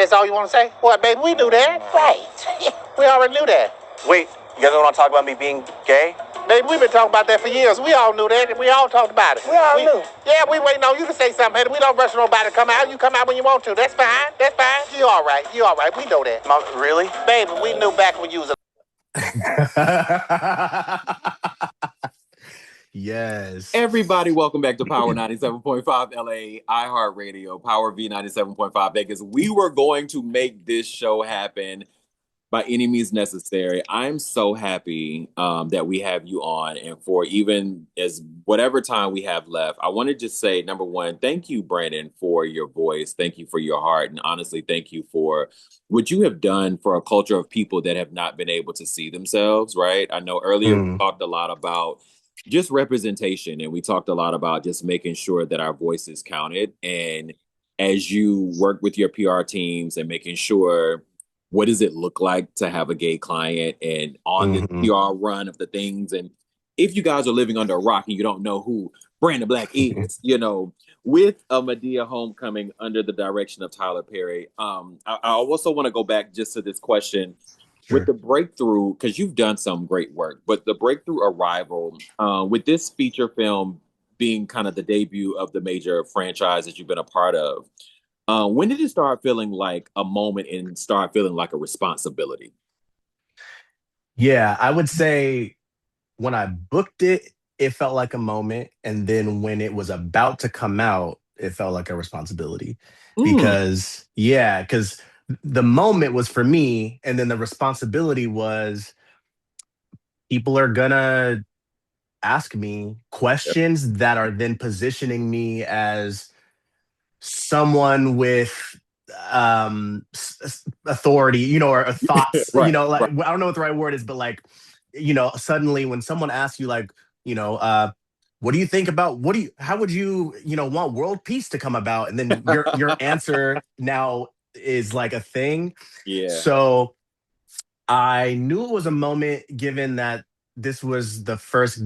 That's all you want to say? What, baby? We knew that. Right. We already knew that. Wait, you guys don't want to talk about me being gay? Baby, we've been talking about that for years. We all knew that, and we all talked about it. We all knew. Yeah, we waiting on you to say something, honey. We don't rush nobody to come out. You come out when you want to. That's fine. That's fine. You all right. You all right. We know that. Mom, really? Baby, we knew back when you was a... Yes. Everybody, welcome back to Power 97.5 LA, iHeartRadio, Power V 97.5 Vegas. We were going to make this show happen by any means necessary. I'm so happy that we have you on, and for even as whatever time we have left, I want to just say, number one, thank you, Brandon, for your voice. Thank you for your heart. And honestly, thank you for what you have done for a culture of people that have not been able to see themselves, right? I know earlier we talked a lot about just representation, and we talked a lot about just making sure that our voices counted. And as you work with your PR teams and making sure, what does it look like to have a gay client, and on the PR run of the things, and if you guys are living under a rock and you don't know who Brandon Black is, with A Madea Homecoming under the direction of Tyler Perry, I also want to go back just to this question. Sure. With the breakthrough, because you've done some great work, but the breakthrough arrival with this feature film being kind of the debut of the major franchise that you've been a part of, when did it start feeling like a moment and start feeling like a responsibility? Yeah, I would say when I booked it, it felt like a moment. And then when it was about to come out, it felt like a responsibility. Because the moment was for me, and then the responsibility was people are gonna ask me questions that are then positioning me as someone with authority, or thoughts, right, like, right. I don't know what the right word is, but like, suddenly when someone asks you, like, what do you think about, how would you, want world peace to come about? And then your answer now is like a thing. Yeah. So I knew it was a moment, given that this was the first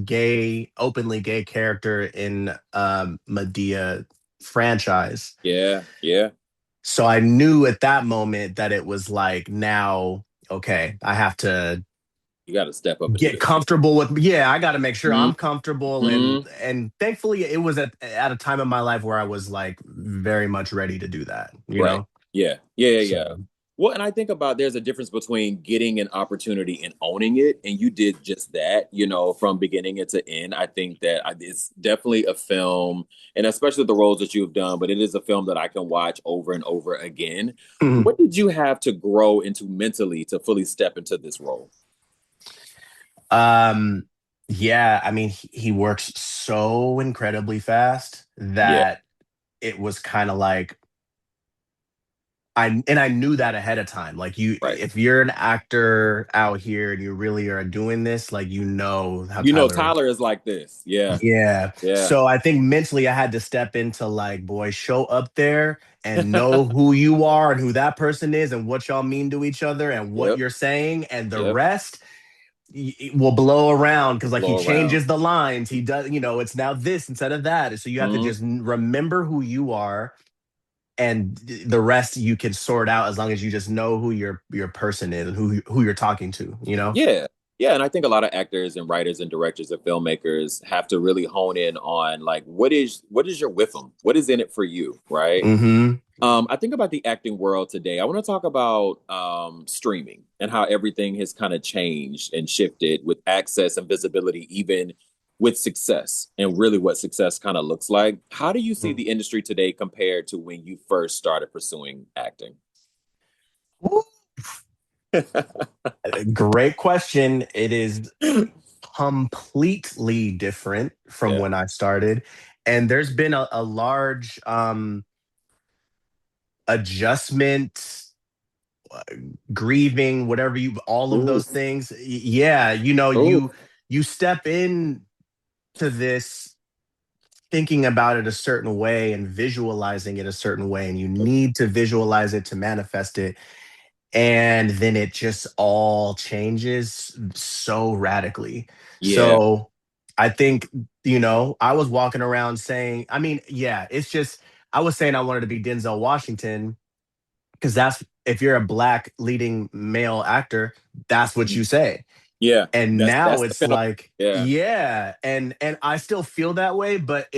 openly gay character in Medea franchise. Yeah. So I knew at that moment that it was like, now, okay, I have to... You got to step up and get comfortable with... I got to make sure I'm comfortable. And thankfully, it was at a time in my life where I was like very much ready to do that, you know? Yeah. Well, and I think about, there's a difference between getting an opportunity and owning it, and you did just that, from beginning to end. I think that it's definitely a film, and especially the roles that you've done, but it is a film that I can watch over and over again. What did you have to grow into mentally to fully step into this role? Yeah, I mean, he works so incredibly fast that it was kind of like, I knew that ahead of time. Like, if you're an actor out here and you really are doing this, like, how Tyler is like this. Yeah. So I think mentally I had to step into, like, boy, show up there and know who you are and who that person is and what y'all mean to each other and what you're saying, and the rest will blow around, because like, he changes the lines. He does, it's now this instead of that. So you have to just remember who you are, and the rest you can sort out as long as you just know who your person is and who you're talking to, Yeah, and I think a lot of actors and writers and directors and filmmakers have to really hone in on, like, what is your with them? What is in it for you, right? I think about the acting world today. I want to talk about streaming and how everything has kind of changed and shifted with access and visibility, even with success, and really what success kind of looks like. How do you see the industry today compared to when you first started pursuing acting? Great question. It is completely different from when I started. And there's been a large adjustment, grieving, whatever all of those things. Yeah, you step in to this thinking about it a certain way and visualizing it a certain way, and you need to visualize it to manifest it. And then it just all changes so radically. So I think, I was walking around saying, it's just, I was saying I wanted to be Denzel Washington because that's if you're a black leading male actor, that's what you say. Yeah, And now that's the it's pinnacle. like, Yeah. yeah, and I still feel that way, but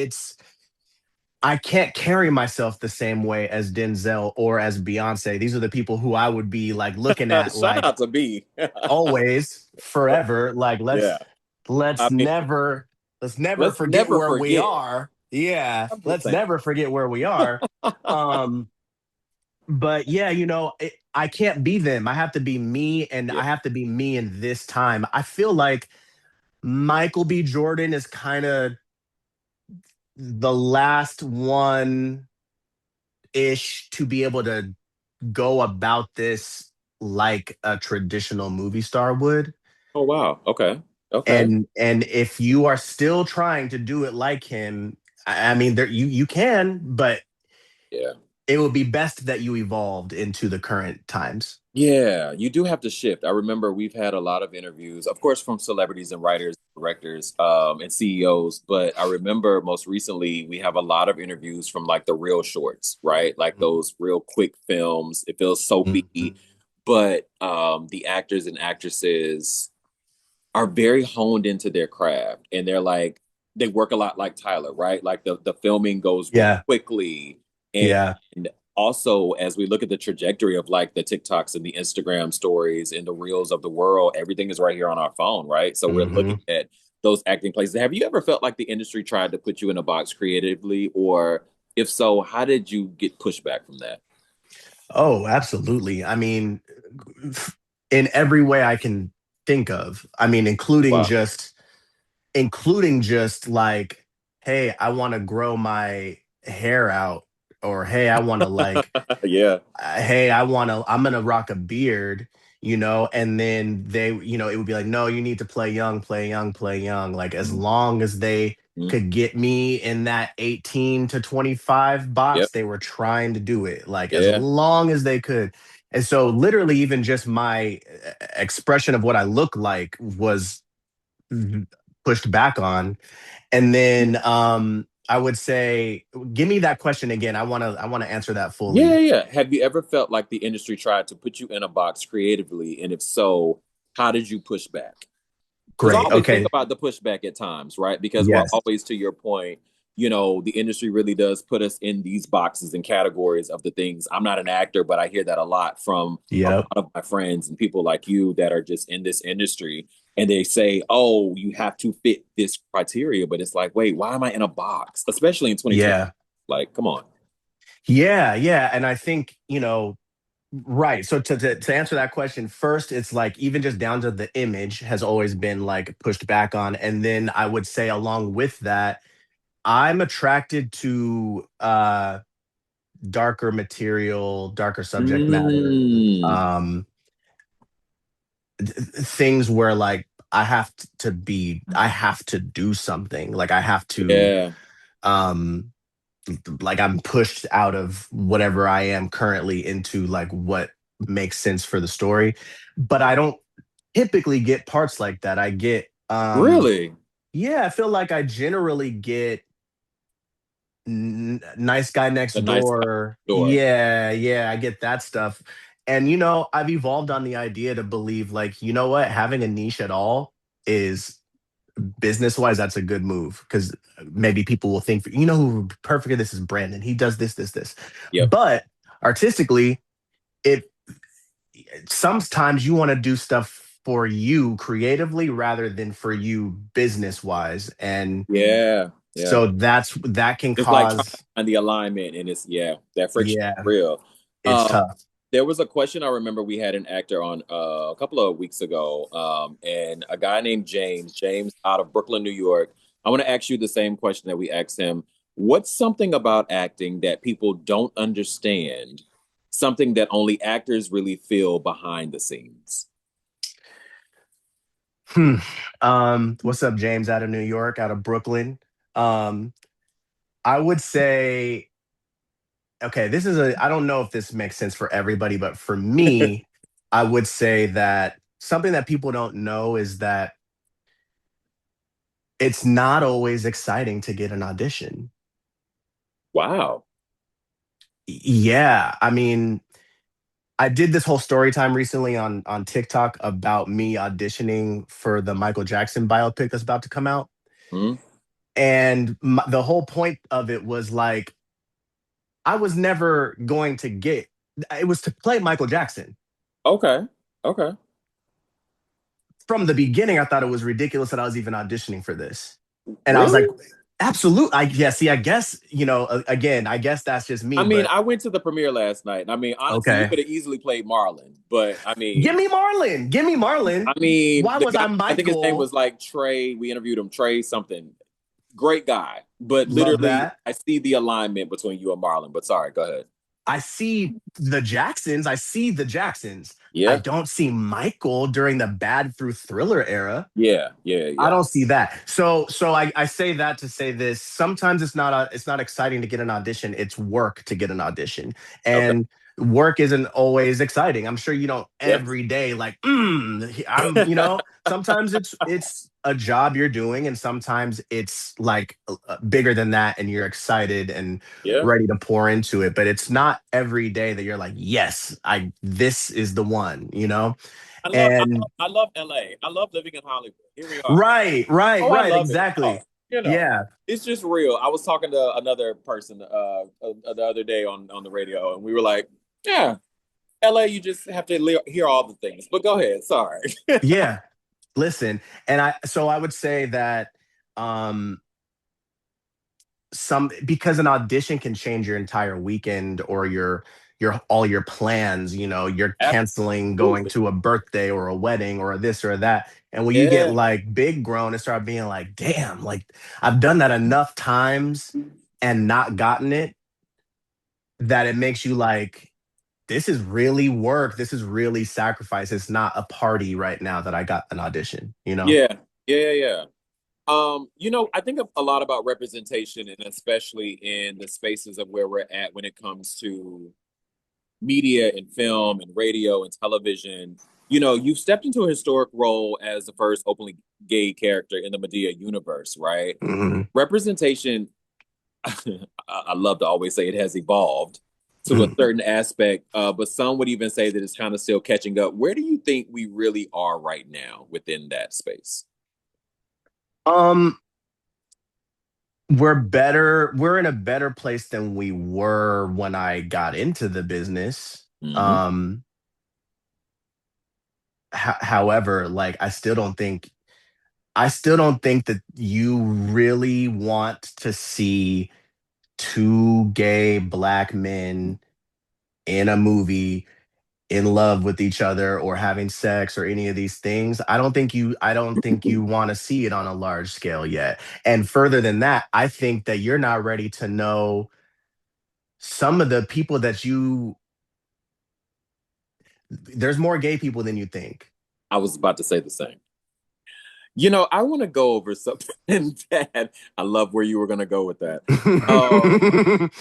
I can't carry myself the same way as Denzel or as Beyonce. These are the people who I would be like looking at Shout like out to B. always, forever. Like Yeah. let's I mean, never let's forget never where we forget. are. Yeah, I'm just let's saying. never forget where we are. Um, but yeah, I can't be them. I have to be me, and Yeah. I have to be me in this time. I feel like Michael B. Jordan is kind of the last one ish to be able to go about this like a traditional movie star would. Oh wow. Okay. Okay. And if you are still trying to do it like him, I mean, there you can, but Yeah. it would be best that you evolved into the current times. Yeah, you do have to shift. I remember we've had a lot of interviews, of course, from celebrities and writers, directors, and CEOs. But I remember most recently we have a lot of interviews from like the real shorts, right? Like those real quick films. It feels soapy, Mhm. but the actors and actresses are very honed into their craft, and they're like they work a lot like Tyler, right? Like the filming goes really Yeah, quickly, and yeah. also as we look at the trajectory of like the TikToks and the Instagram stories and the reels of the world, everything is right here on our phone, right? So we're looking Hmm. at those acting places. Have you ever felt like the industry tried to put you in a box creatively, or if so, how did you get pushback from that? Oh, absolutely. I mean, in every way I can think of. I mean, Wow. including just like, hey, I want to grow my hair out, or hey, I want to like, Yeah. hey, I'm gonna rock a beard, and then it would be like, no, you need to play young, play young, play young. Like as long as they Mhm. could get me in that 18 to 25 Yep. box, they were trying to do it, like as Yeah. long as they could. And so literally even just my expression of what I look like was pushed back on. And then I would say, give me that question again. I want to answer that Yeah, fully. yeah. Have you ever felt like the industry tried to put you in a box creatively? And if so, how did you push back? Because I Great. always think Okay. about the pushback at times, right? Because we're Yes. always, to your point, the industry really does put us in these boxes and categories of the things. I'm not an actor, but I hear that a lot from a lot Yep. of my friends and people like you that are just in this industry. And they say, oh, you have to fit this criteria. But it's like, wait, why am I in a box? Especially in 2020. Yeah. Like, come on. Yeah. Yeah. And I think, right. So to answer that question, first, it's like even just down to the image has always been like pushed back on. And then I would say along with that, I'm attracted to darker material, darker subject matter, Mm, um, things where like I have to do something. Like I have to yeah. um like I'm pushed out of whatever I am currently into like what makes sense for the story. But I don't typically get parts like that. I get Really? yeah, I feel like I generally get nice guy next The nice door. door. Yeah, yeah, I get that stuff. And I've evolved on the idea to believe like, you know what, having a niche at all is business wise, that's a good move because maybe people will think, who perfect at this is Brandon. He does this, this, this. Yep. But artistically, it sometimes you want to do stuff for you creatively rather than for you business wise. And Yeah. Yeah. so that can It's like trying to cause, find the alignment, and it's that friction is yeah, real. it's Um, tough. there was a question I remember we had an actor on a couple of weeks ago, and a guy named James out of Brooklyn, New York. I want to ask you the same question that we asked him. What's something about acting that people don't understand? Something that only actors really feel behind the scenes. Hmm. What's up, James, out of New York, out of Brooklyn? Um, I would say, okay, I don't know if this makes sense for everybody, but for me, I would say that something that people don't know is that it's not always exciting to get an audition. Wow. Yeah, I mean, I did this whole story time recently on TikTok about me auditioning for the Michael Jackson biopic that's about to come out. Hmm? And the whole point of it was like, I was never going to get it was to play Michael Jackson. Okay. Okay. From the beginning, I thought it was ridiculous that I was even auditioning for this. And I was like, Really? absolute. Yeah, see, I guess, again, I guess that's just I me, mean, but I went to the premiere last night. And I mean, honestly, you okay. could have easily played Marlon, but I Give mean, me Marlon. Give me Marlon. Why the was guy, I I think his name was Michael? like Trey. We interviewed him, Trey something. Great guy. But Love literally, that. I see the alignment between you and Marlon. But sorry, go ahead. I see the Jacksons. I see the Jacksons. I Yeah. don't see Michael during the bad through thriller era. Yeah. Yeah. I Yeah. don't see that. So I say that to say this. Sometimes it's not exciting to get an audition. It's work to get an audition. Okay. And work isn't always exciting. I'm sure you don't Yeah. every day like, sometimes it's a job you're doing and sometimes it's like bigger than that and you're excited and Yeah. ready to pour into it. But it's not every day that you're like, yes, I this is the one. I love, I And love, I love LA. I love living in Hollywood. Here we are. right, right, Oh, I right, love it. Oh, exactly. you know, Yeah, it's just real. I was talking to another person the other day on the radio, and we were like, "Yeah, LA, you just have to hear all the things." But go ahead. Sorry. yeah. Listen, and I would say that um some because an audition can change your entire weekend or your all your plans, you're canceling going Absolutely. to a birthday or a wedding or a this or that. And when you get Yeah. like big grown and start being like, damn, like I've done that enough times and not gotten it, that it makes you like, this is really work. This is really sacrifice. It's not a party right now that I got an audition. Yeah. Yeah. Yeah. Yeah. I think a lot about representation, and especially in the spaces of where we're at when it comes to media and film and radio and television. You've stepped into a historic role as the first openly gay character in the Medea universe, right? Mhm. Representation, I love to always say it has evolved to a Mhm. certain aspect, but some would even say that it's kind of still catching up. Where do you think we really are right now within that space? Um, we're in a better place than we were when I got into the business. Hmm. Um, however, like I still don't think that you really want to see two gay black men in a movie in love with each other or having sex or any of these things. I don't think you want to see it on a large scale yet. And further than that, I think that you're not ready to know some of the people there's more gay people than you think. I was about to say the same. I want to go over something that I love where you were going to go with that. Um,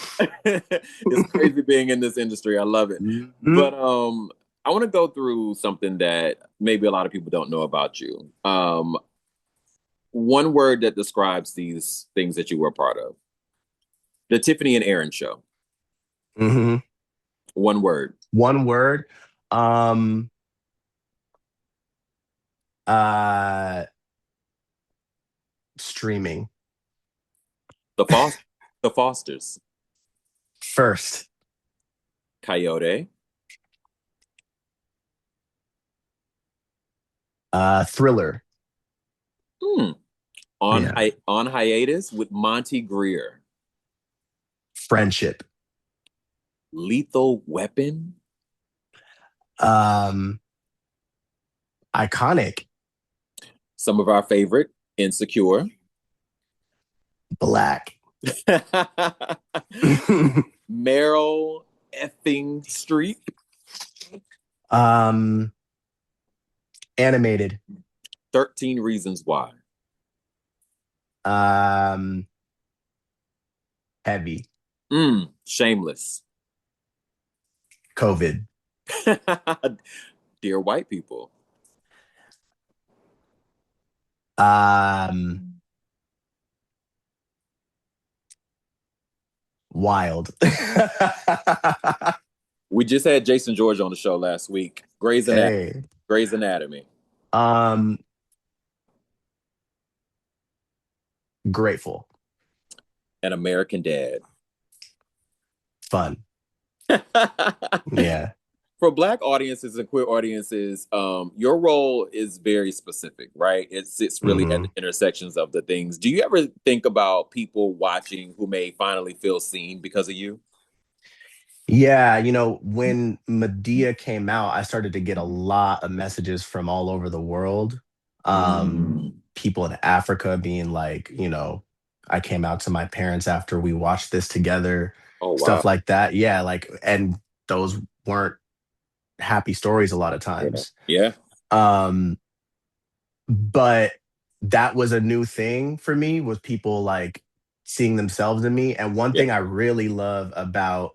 it's crazy being in this industry. I love it. Mhm. But I want to go through something that maybe a lot of people don't know about you. One word that describes these things that you were a part of. The Tiffany and Aaron show. Mhm. One word. One word. Um uh Streaming The Fos- the Fosters. first. Coyote. Thriller. Hmm. Yeah. On hiatus with Monty Greer. Friendship. Lethal Weapon. Um Iconic. Some of our favorite. Insecure. Black. Meryl effing Streep. um Animated. 13 Reasons Why. um Heavy. Shameless. COVID. Dear White People. um Wild. We just had Jason George on the show last week. Grey's Anatomy. Hey. Grey's Anatomy. Grateful. An American Dad. Fun. Yeah. For Black audiences and queer audiences, your role is very specific, right? It sits really at the intersections of the things. Do you ever think about people watching who may finally feel seen because of you? Yeah, when Medea came out, I started to get a lot of messages from all over the world. People in Africa being like, I came out to my parents after we watched this together. Oh, wow. Stuff like that. Yeah, and those weren't happy stories a lot of times. Yeah. But that was a new thing for me, was people like seeing themselves in me. And one thing I really love about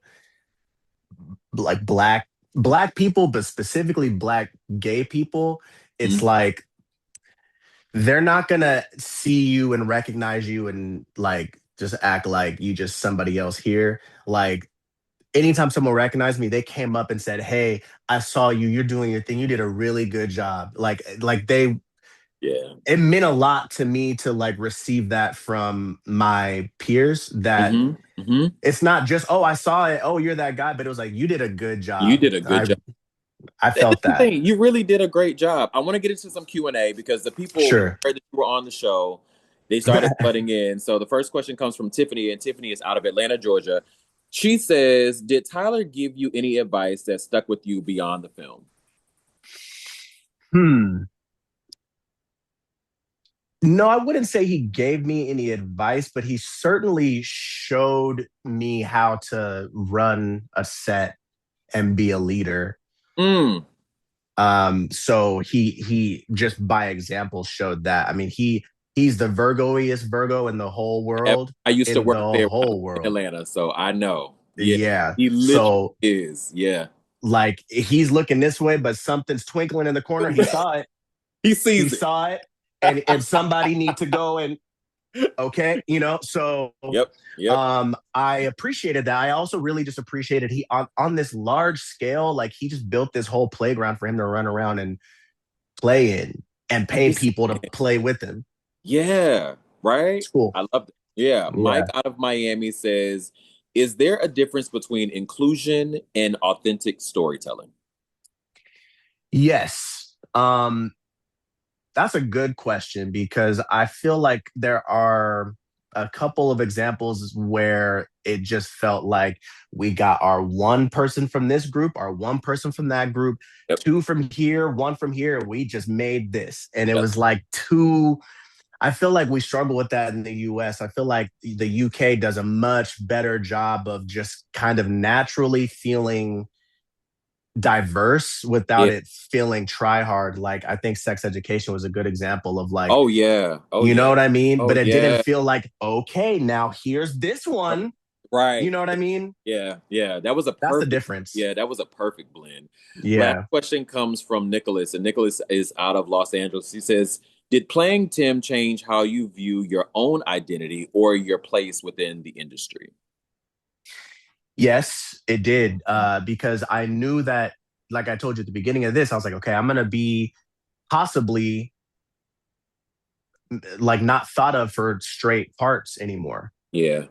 like black people, but specifically Black gay people, it's like they're not gonna see you and recognize you and like just act like you just somebody else here. Like anytime someone recognized me, they came up and said, "Hey, I saw you. You're doing your thing. You did a really good job." It meant a lot to me to like receive that from my peers, that it's not just, "Oh, I saw it. Oh, you're that guy," but it was like, "You did a good job. You did a good job." I felt that. You really did a great job. I want to get into some Q&A because the people who heard that you were on the show, they started flooding in. So the first question comes from Tiffany, and Tiffany is out of Atlanta, Georgia. She says, did Tyler give you any advice that stuck with you beyond the film? No, I wouldn't say he gave me any advice, but he certainly showed me how to run a set and be a leader. So he just by example showed that. I mean, he's the Virgo-iest Virgo in the whole world. I used to work there in Atlanta, so I know. Yeah. He literally is. Yeah. Like he's looking this way, but something's twinkling in the corner. He saw it. He saw it. And somebody need to go and so I appreciated that. I also really just appreciated he on this large scale, like he just built this whole playground for him to run around and play in and pay people to play with him. Yeah, right? It's cool. I love it. Yeah. Mike out of Miami says, is there a difference between inclusion and authentic storytelling? Yes. That's a good question, because I feel like there are a couple of examples where it just felt like we got our one person from this group, our one person from that group, two from here, one from here. We just made this. And it was like I feel like we struggle with that in the US. I feel like the UK does a much better job of just kind of naturally feeling diverse without it feeling try hard. Like I think Sex Education was a good example of like, you know what I mean? But it didn't feel like, okay, now here's this one. Right. You know what I mean? Yeah. That was that's the difference. Yeah, that was a perfect blend. Yeah. Last question comes from Nicholas, and Nicholas is out of Los Angeles. He says, did playing Tim change how you view your own identity or your place within the industry? Yes, it did. Because I knew that, like I told you at the beginning of this, I was like, okay, I'm going to be possibly like not thought of for straight parts anymore. Yeah.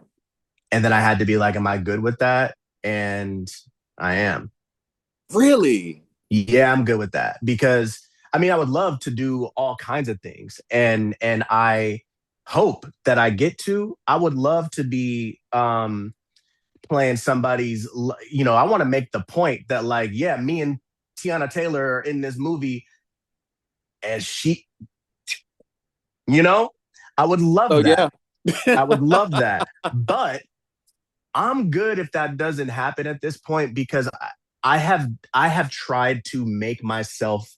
And then I had to be like, am I good with that? And I am. Really? Yeah, I'm good with that, because I mean, I would love to do all kinds of things. And I hope that I get to. I would love to be playing somebody's, I want to make the point that like, yeah, me and Tiana Taylor are in this movie, and she, I would love that. I would love that. But I'm good if that doesn't happen at this point, because I have tried to make myself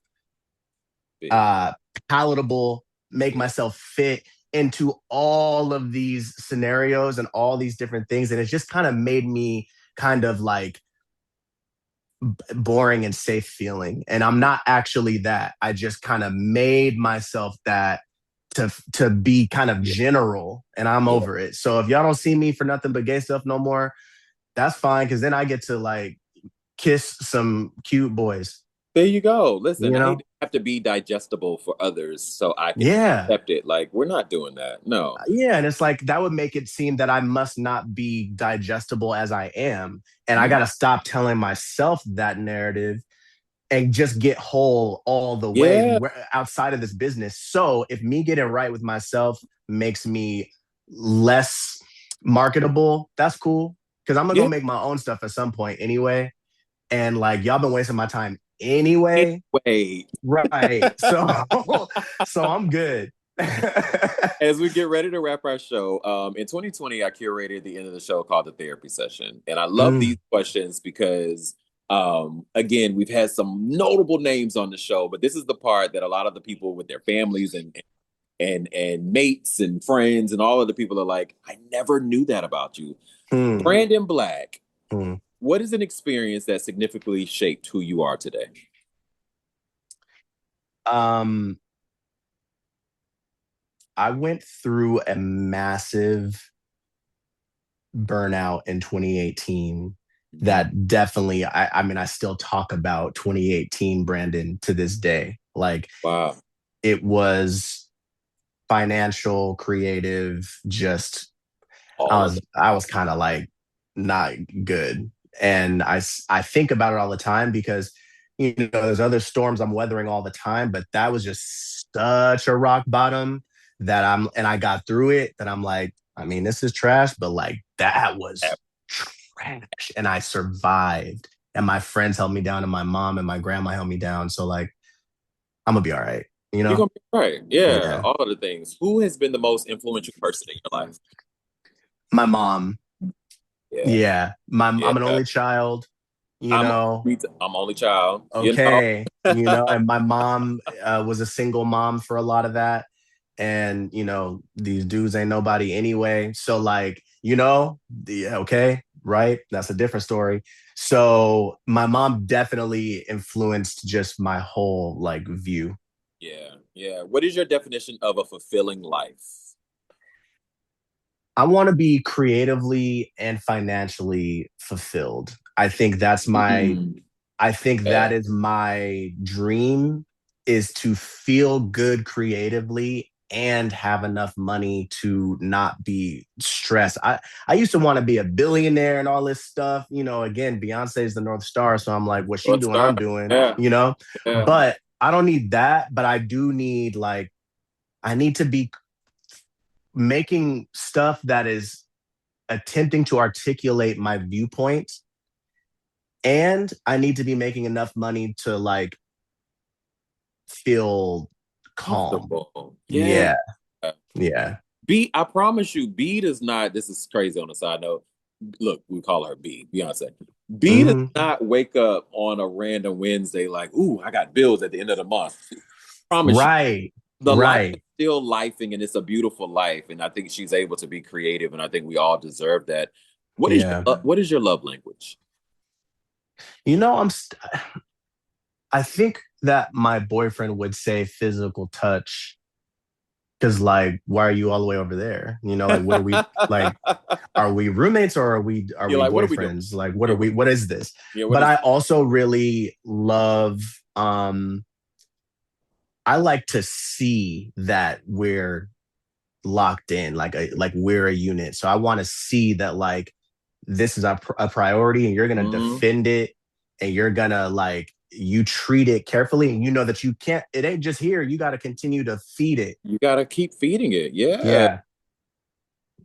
palatable, make myself fit into all of these scenarios and all these different things. And it's just kind of made me kind of like boring and safe feeling. And I'm not actually that. I just kind of made myself that to be kind of general, and I'm over it. So if y'all don't see me for nothing but gay stuff no more, that's fine, because then I get to like kiss some cute boys. There you go. Listen, You I know? hate to have to be digestible for others so I can Yeah. accept it. Like, we're not doing that. No. Yeah. And it's like that would make it seem that I must not be digestible as I am. And I Mm-hmm. got to stop telling myself that narrative and just get whole all the way Yeah. outside of this business. So if me getting right with myself makes me less marketable, that's cool. Because I'm gonna go Yeah. make my own stuff at some point anyway. And like y'all been wasting my time anyway. Anyway, Right. So so I'm good. as we get ready to wrap our show, in 2020, I curated the end of the show called the therapy session. And I love these questions because, again, we've had some notable names on the show, but this is the part that a lot of the people with their families and mates and friends and all of the people are like, I never knew that about you. Brandon Black, what is an experience that significantly shaped who you are today? I went through a massive burnout in 2018 that definitely, I mean, I still talk about 2018 Brandon to this day. Like, wow, it was financial, creative, just I was kind of like not good. And I think about it all the time because you know there's other storms I'm weathering all the time, but that was just such a rock bottom that I got through it that I'm like, I mean, this is trash, but like that was trash. And I survived. And my friends held me down and my mom and my grandma held me down. So like I'm gonna be all right. You know? You're gonna be right. Yeah, all of the things. Who has been the most influential person in your life? My mom. Yeah. I'm an only child. I'm only child. Okay. You know, and my mom was a single mom for a lot of that. And, you know, these dudes ain't nobody anyway. So, like, you know, okay, right? That's a different story. So, my mom definitely influenced just my whole, like, view. Yeah. Yeah. What is your definition of a fulfilling life? I want to be creatively and financially fulfilled. I think that's that is my dream, is to feel good creatively and have enough money to not be stressed. I used to want to be a billionaire and all this stuff. You know, again, Beyonce is the North Star. So I'm like, what she doing, I'm doing, you know? Yeah. But I don't need that. But I do need I need to be making stuff that is attempting to articulate my viewpoint. And I need to be making enough money to like feel calm. Yeah. I promise you, B does not, this is crazy on the side note. Look, we call her B, Beyonce. B does not wake up on a random Wednesday like, ooh, I got bills at the end of the month. Promise you. The life is still lifing, and it's a beautiful life. And I think she's able to be creative, and I think we all deserve that. What is your love language? You know, I think that my boyfriend would say physical touch. Because like, why are you all the way over there? You know, like, what are we like? Are we roommates or are we like, boyfriends? What is this? But I also really love. I like to see that we're locked in, like we're a unit. So I want to see that like this is a priority, and you're gonna defend it, and you're gonna like. You treat it carefully, and you know that you can't, it ain't just here. You got to continue to feed it. You got to keep feeding it. Yeah.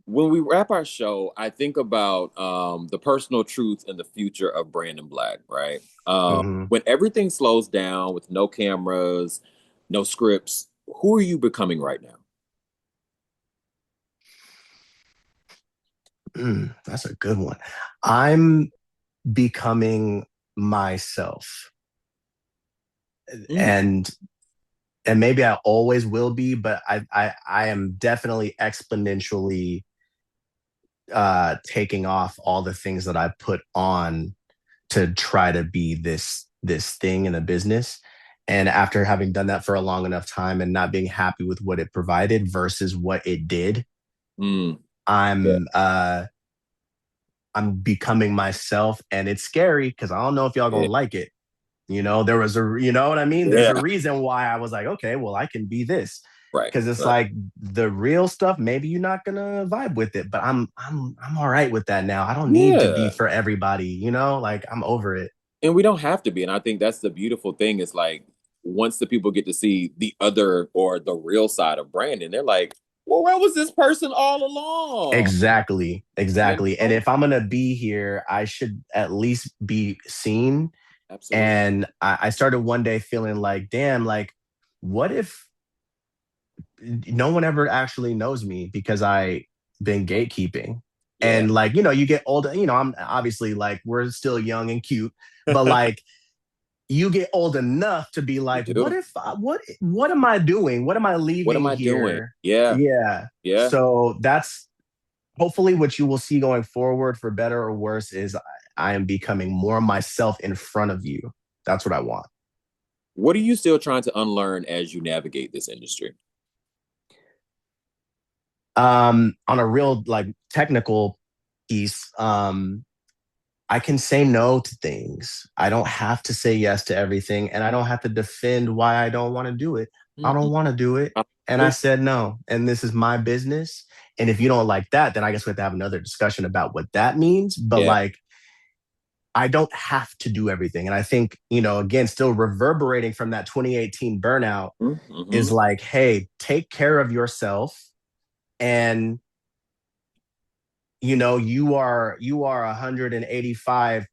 When we wrap our show, I think about the personal truth and the future of Brandon Black, right? When everything slows down with no cameras, no scripts, who are you becoming right now? That's a good one. I'm becoming myself. And maybe I always will be, but I am definitely exponentially taking off all the things that I put on to try to be this thing in a business. And after having done that for a long enough time and not being happy with what it provided versus what it did, I'm I'm becoming myself, and it's scary because I don't know if y'all gonna like it. You know, there was you know what I mean? There's a reason why I was like, okay, well, I can be this. Right. Because it's like the real stuff, maybe you're not gonna vibe with it, but I'm all right with that now. I don't need to be for everybody, you know, like I'm over it. And we don't have to be. And I think that's the beautiful thing is like once the people get to see the other or the real side of Brandon, they're like, well, where was this person all along? Exactly. And if I'm gonna be here, I should at least be seen. Absolutely. And I started one day feeling like, damn, like, what if no one ever actually knows me because I been gatekeeping? And like, you know, you get older, you know, I'm obviously like, we're still young and cute, but like, you get old enough to be like, what if, what am I doing? What am I leaving What am I here? doing? Yeah. So that's hopefully what you will see going forward, for better or worse, is I am becoming more myself in front of you. That's what I want. What are you still trying to unlearn as you navigate this industry? On a real like technical piece, I can say no to things. I don't have to say yes to everything, and I don't have to defend why I don't want to do it. I don't want to do it, and I said no, and this is my business. And if you don't like that, then I guess we have to have another discussion about what that means. But like, I don't have to do everything. And I think, you know, again, still reverberating from that 2018 burnout is like, hey, take care of yourself. And, you know, you are 185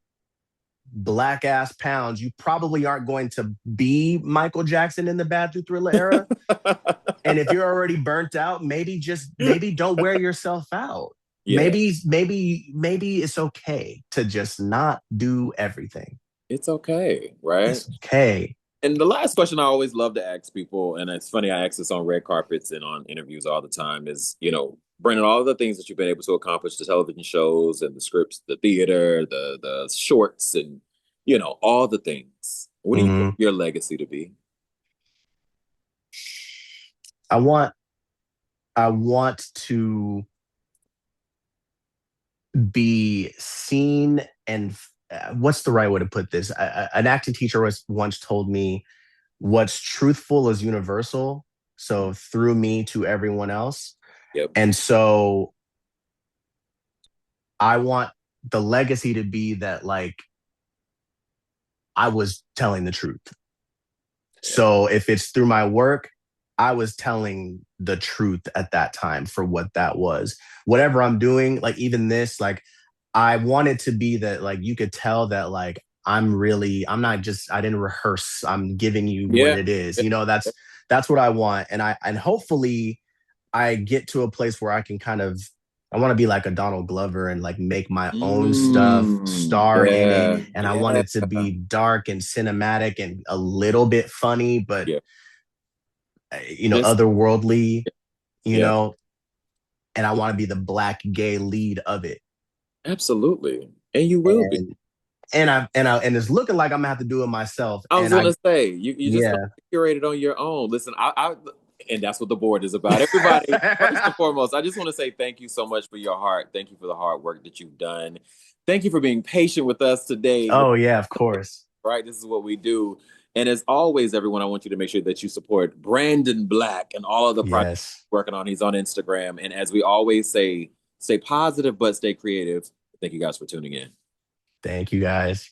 black ass pounds. You probably aren't going to be Michael Jackson in the Bad Through Thriller era. And if you're already burnt out, maybe don't wear yourself out. Maybe it's okay to just not do everything. It's okay, right? It's okay. And the last question I always love to ask people, and it's funny, I ask this on red carpets and on interviews all the time, is, you know, Brandon, all of the things that you've been able to accomplish, the television shows and the scripts, the theater, the shorts, and, you know, all the things. What do you want your legacy to be? I want to be seen, and what's the right way to put this? An acting teacher once told me, what's truthful is universal. So through me to everyone else. And so I want the legacy to be that, like, I was telling the truth. So if it's through my work, I was telling the truth at that time for what that was. Whatever I'm doing, like even this, like I want it to be that, like, you could tell that, like, I didn't rehearse. I'm giving you what it is. You know, that's what I want. And hopefully I get to a place where I can I want to be like a Donald Glover and like make my own stuff, star in it. And I want it to be dark and cinematic and a little bit funny, but you know, otherworldly, you know, and I want to be the black gay lead of it. Absolutely. And you will be. And it's looking like I'm gonna have to do it myself. I was gonna say, you just curate it on your own. Listen, and that's what the board is about. Everybody, first and foremost, I just want to say thank you so much for your heart. Thank you for the hard work that you've done. Thank you for being patient with us today. Oh yeah, of course. Right, this is what we do. And as always, everyone, I want you to make sure that you support Brandon Black and all of the projects he's working on. He's on Instagram. And as we always say, stay positive, but stay creative. Thank you guys for tuning in. Thank you guys.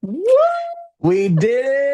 We did it.